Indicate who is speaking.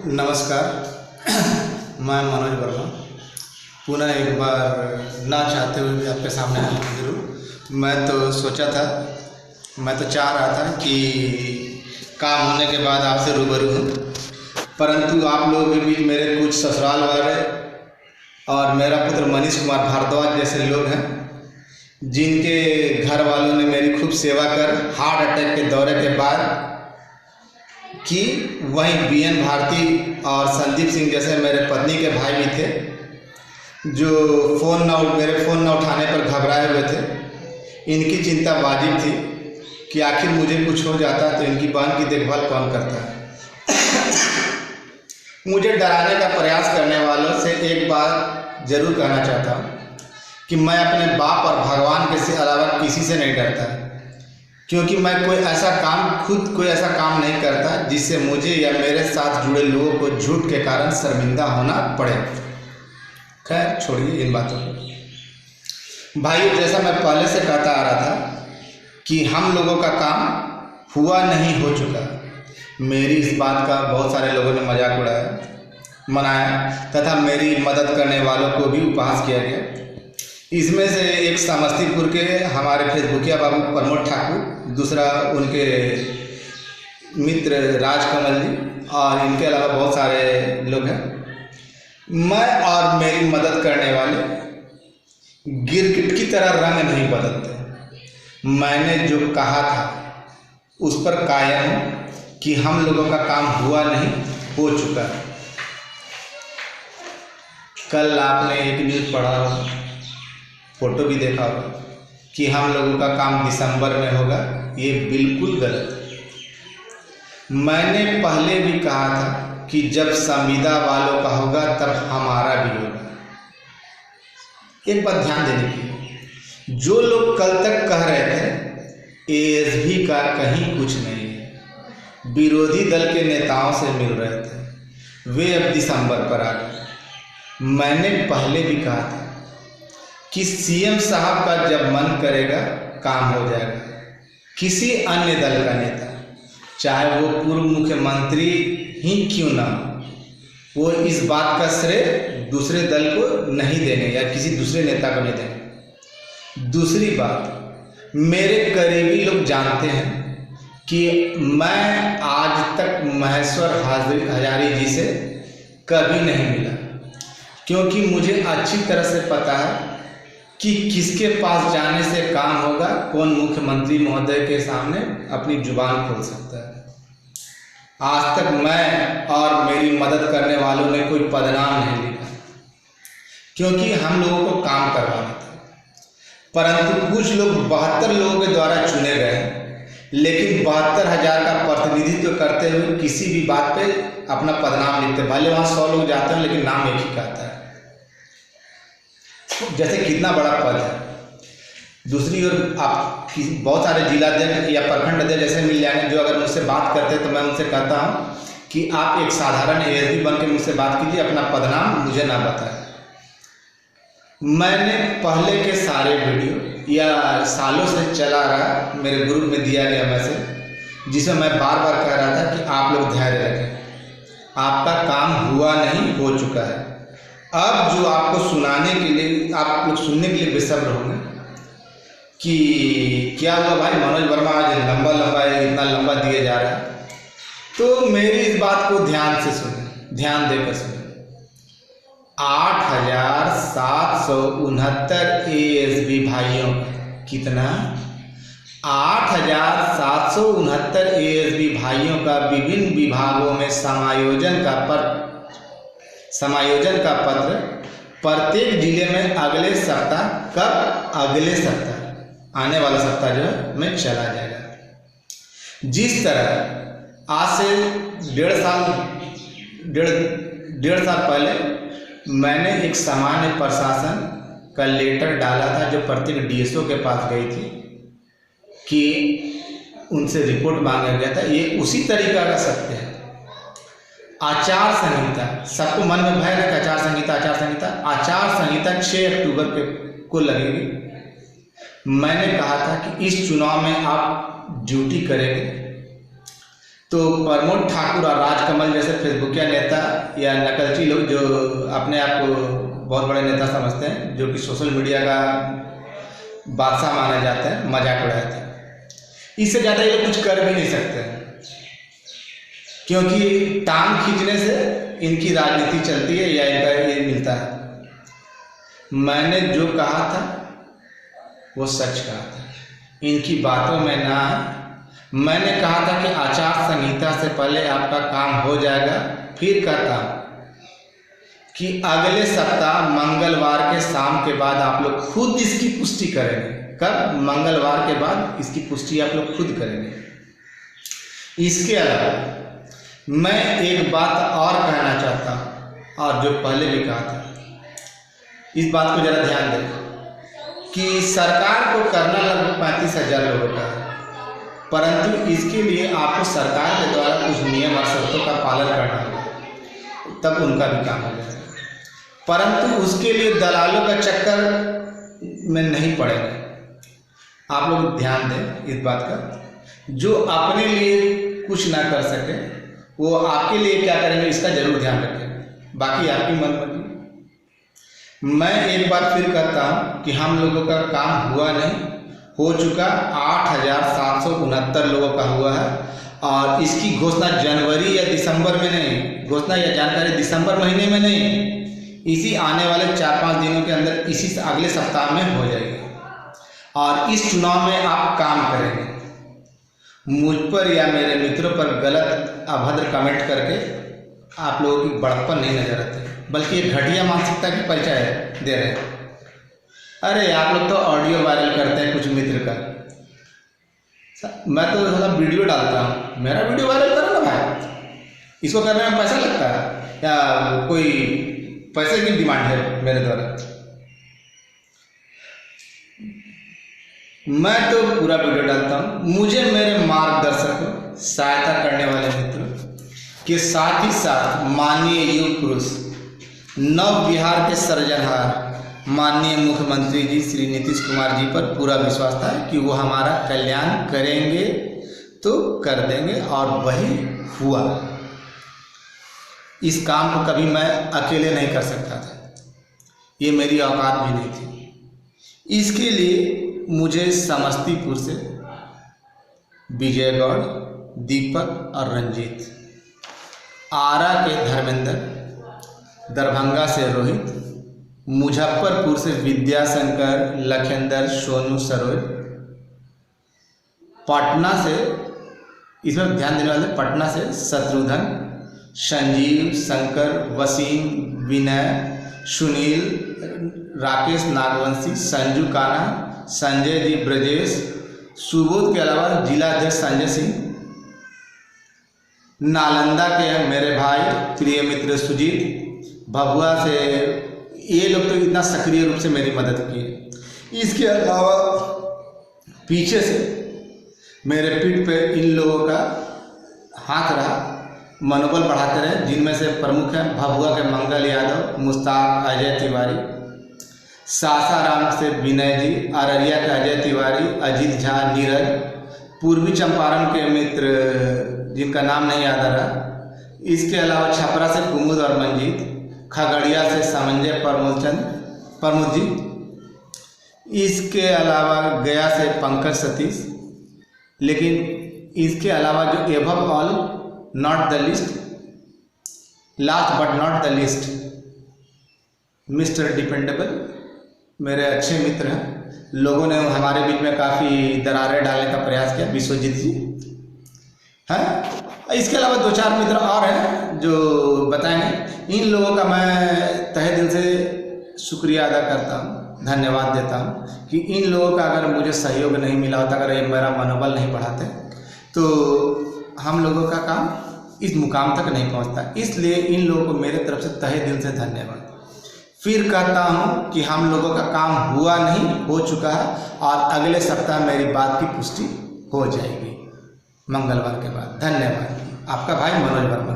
Speaker 1: नमस्कार। मैं मनोज वर्मा पुनः एक बार ना चाहते हुए भी आपके सामने हाजिर हूँ। मैं तो चाह रहा था कि काम होने के बाद आपसे रूबरू हूँ, परंतु आप लोग भी मेरे कुछ ससुराल वाले और मेरा पुत्र मनीष कुमार भारद्वाज जैसे लोग हैं जिनके घर वालों ने मेरी खूब सेवा कर हार्ट अटैक के दौरे के बाद कि वहीं बीएन भारती और संदीप सिंह जैसे मेरे पत्नी के भाई भी थे जो मेरे फ़ोन न उठाने पर घबराए हुए थे। इनकी चिंता वाजिब थी कि आखिर मुझे कुछ हो जाता तो इनकी बहन की देखभाल कौन करता है। मुझे डराने का प्रयास करने वालों से एक बात ज़रूर कहना चाहता हूँ कि मैं अपने बाप और भगवान के से अलावा किसी से नहीं डरता, क्योंकि मैं खुद कोई ऐसा काम नहीं करता जिससे मुझे या मेरे साथ जुड़े लोगों को झूठ के कारण शर्मिंदा होना पड़े। खैर छोड़िए इन बातों को। भाइयों, जैसा मैं पहले से कहता आ रहा था कि हम लोगों का काम हुआ नहीं हो चुका। मेरी इस बात का बहुत सारे लोगों ने मजाक उड़ाया, मनाया तथा मेरी मदद करने वालों को भी उपहास किया गया। इसमें से एक समस्तीपुर के हमारे फेसबुकिया बाबू प्रमोद ठाकुर, दूसरा उनके मित्र राजकमल जी और इनके अलावा बहुत सारे लोग हैं। मैं और मेरी मदद करने वाले गिरगिट की तरह रंग नहीं बदलते। मैंने जो कहा था उस पर कायम हूँ कि हम लोगों का काम हुआ नहीं, हो चुका। कल आपने एक न्यूज़ पढ़ा होगा, फोटो भी देखा होगा कि हम लोगों का काम दिसंबर में होगा। ये बिल्कुल गलत है। मैंने पहले भी कहा था कि जब संविदा वालों का होगा तब हमारा भी होगा। एक बात ध्यान देने की, जो लोग कल तक कह रहे थे एएसबी का कहीं कुछ नहीं है, विरोधी दल के नेताओं से मिल रहे थे, वे अब दिसंबर पर आ गए। मैंने पहले भी कहा था कि सीएम साहब का जब मन करेगा काम हो जाएगा। किसी अन्य दल का नेता, चाहे वो पूर्व मुख्यमंत्री ही क्यों ना हो, वो इस बात का श्रेय दूसरे दल को नहीं देंगे या किसी दूसरे नेता को नहीं देंगे। दूसरी बात, मेरे करीबी लोग जानते हैं कि मैं आज तक महेश्वर हजारी जी से कभी नहीं मिला, क्योंकि मुझे अच्छी तरह से पता है कि किसके पास जाने से काम होगा, कौन मुख्यमंत्री महोदय के सामने अपनी जुबान खोल सकता है। आज तक मैं और मेरी मदद करने वालों ने कोई बदनाम नहीं लिखा, क्योंकि हम लोगों को काम करवाना था। परंतु कुछ लोग 72 लोगों के द्वारा चुने गए, लेकिन 72,000 का प्रतिनिधित्व करते हुए किसी भी बात पे अपना पदनाम लिखते। भले वहाँ 100 लोग जाते हैं लेकिन नाम एक ही कहता है, जैसे कितना बड़ा पद है। दूसरी ओर आप बहुत सारे जिलाध्यक्ष या प्रखंड अध्यक्ष जैसे मिल जाएंगे जो अगर मुझसे बात करते हैं तो मैं उनसे कहता हूँ कि आप एक साधारण एएसपी बन के मुझसे बात कीजिए, अपना पदनाम मुझे ना बताएं। मैंने पहले के सारे वीडियो या सालों से चला रहा मेरे ग्रुप में दिया गया मैसेज, जिसमें मैं बार बार कह रहा था कि आप लोग धैर्य रखें, आपका काम हुआ नहीं, हो चुका है। अब जो आपको सुनाने के लिए, आप लोग सुनने के लिए बेसब्र होंगे कि क्या हुआ भाई मनोज वर्मा आज लंबा इतना लंबा दिए जा रहा है। तो मेरी इस बात को ध्यान से सुने, ध्यान देकर सुने। 8,769 एएसबी भाइयों का कितना 8,769 एएसबी भाइयों का विभिन्न विभागों में समायोजन का पत्र प्रत्येक जिले में अगले सप्ताह, कब, अगले सप्ताह, आने वाला सप्ताह जो है में चला जाएगा। जिस तरह आज से डेढ़ साल पहले मैंने एक सामान्य प्रशासन का लेटर डाला था जो प्रत्येक डीएसओ के पास गई थी कि उनसे रिपोर्ट मांगा गया था, ये उसी तरीका का सत्य है। आचार संहिता, सबको मन में भय रखा, आचार संहिता 6 अक्टूबर को लगेगी। मैंने कहा था कि इस चुनाव में आप ड्यूटी करेंगे तो प्रमोद ठाकुर और राजकमल जैसे फेसबुकिया नेता या नकलची लोग जो अपने आप को बहुत बड़े नेता समझते हैं, जो कि सोशल मीडिया का बादशाह माने जाते हैं, मजाक उड़ाते हैं, इससे ज़्यादा ये कुछ कर भी नहीं सकते हैं, क्योंकि टांग खींचने से इनकी राजनीति चलती है या इनका ये मिलता है। मैंने जो कहा था वो सच कहा था, इनकी बातों में ना। मैंने कहा था कि आचार संहिता से पहले आपका काम हो जाएगा। फिर कहता कि अगले सप्ताह मंगलवार के शाम के बाद आप लोग खुद इसकी पुष्टि करेंगे। कब? मंगलवार के बाद इसकी पुष्टि आप लोग खुद करेंगे। इसके अलावा मैं एक बात और कहना चाहता हूँ, और जो पहले भी कहा था, इस बात को जरा ध्यान दें कि सरकार को करना लगभग 35,000 लोगों का है, परंतु इसके लिए आपको सरकार के द्वारा कुछ नियम और शर्तों का पालन करना होगा, तब उनका भी काम हो जाएगा। परंतु उसके लिए दलालों का चक्कर में नहीं पड़ेगा। आप लोग ध्यान दें इस बात का, जो अपने लिए कुछ ना कर सके वो आपके लिए क्या करेंगे इसका जरूर ध्यान रखें, बाकी आपकी मनमर्जी। मैं एक बार फिर कहता हूँ कि हम लोगों का काम हुआ नहीं, हो चुका 8,769 लोगों का हुआ है, और इसकी घोषणा जनवरी या दिसंबर में नहीं, घोषणा या जानकारी दिसंबर महीने में नहीं, इसी आने वाले 4-5 दिनों के अंदर, इसी अगले सप्ताह में हो जाएगी। और इस चुनाव में आप काम करेंगे। मुझ पर या मेरे मित्रों पर गलत अभद्र कमेंट करके आप लोगों की बड़प्पन नहीं नजर आती, बल्कि एक घटिया मानसिकता की परिचय दे रहे हैं। अरे आप लोग तो ऑडियो वायरल करते हैं कुछ मित्र का, मैं तो थोड़ा वीडियो डालता हूँ, मेरा वीडियो वायरल करो ना भाई। इसको करने में पैसा लगता है या कोई पैसे की डिमांड है मेरे द्वारा? मैं तो पूरा वीडियो डालता हूँ। मुझे मेरे मार्गदर्शकों, सहायता करने वाले मित्रों के साथ ही साथ माननीय युग पुरुष, नव बिहार के सृजनहार माननीय मुख्यमंत्री जी श्री नीतीश कुमार जी पर पूरा विश्वास था कि वो हमारा कल्याण करेंगे तो कर देंगे, और वही हुआ। इस काम को कभी मैं अकेले नहीं कर सकता था, ये मेरी औकात भी नहीं थी। इसके लिए मुझे समस्तीपुर से विजय गौड़, दीपक और रंजीत, आरा के धर्मेंद्र, दरभंगा से रोहित, मुजफ्फरपुर से विद्याशंकर, लखेंद्र, सोनू, सरोज, पटना से, इसमें ध्यान देने वाले, पटना से शत्रुघ्न, संजीव, शंकर, वसीम, विनय, सुनील, राकेश नागवंशी, संजू कान्हा, संजय जी, ब्रजेश, सुबोध के अलावा जिला अध्यक्ष संजय सिंह, नालंदा के हैं मेरे भाई प्रिय मित्र सुजीत, भभुआ से, ये लोग तो इतना सक्रिय रूप से मेरी मदद किए। इसके अलावा पीछे से मेरे पीठ पे इन लोगों का हाथ रहा, मनोबल बढ़ाते रहे, जिनमें से प्रमुख हैं भभुआ के मंगल यादव, मुस्ताक, अजय तिवारी, सासाराम से विनय जी, अररिया के अजय तिवारी, अजीत झा, नीरज, पूर्वी चंपारण के मित्र जिनका नाम नहीं याद आ रहा, इसके अलावा छपरा से कुमुद और मंजीत, खगड़िया से समंजय, प्रमोद जी, इसके अलावा गया से पंकज, सतीश। लेकिन इसके अलावा जो above all not the list, last but not the list, mister dependable, मेरे अच्छे मित्र हैं। लोगों ने हमारे बीच में काफ़ी दरारें डालने का प्रयास किया, विश्वजीत जी हैं। इसके अलावा 2-4 मित्र और हैं जो बताएंगे। इन लोगों का मैं तहे दिल से शुक्रिया अदा करता हूँ, धन्यवाद देता हूँ कि इन लोगों का अगर मुझे सहयोग नहीं मिला होता, अगर ये मेरा मनोबल नहीं बढ़ाते, तो हम लोगों का काम इस मुकाम तक नहीं पहुँचता। इसलिए इन लोगों को मेरे तरफ से तहे दिल से धन्यवाद। फिर कहता हूँ कि हम लोगों का काम हुआ नहीं, हो चुका है, और अगले सप्ताह मेरी बात की पुष्टि हो जाएगी मंगलवार के बाद। धन्यवाद। आपका भाई मनोज वर्मा।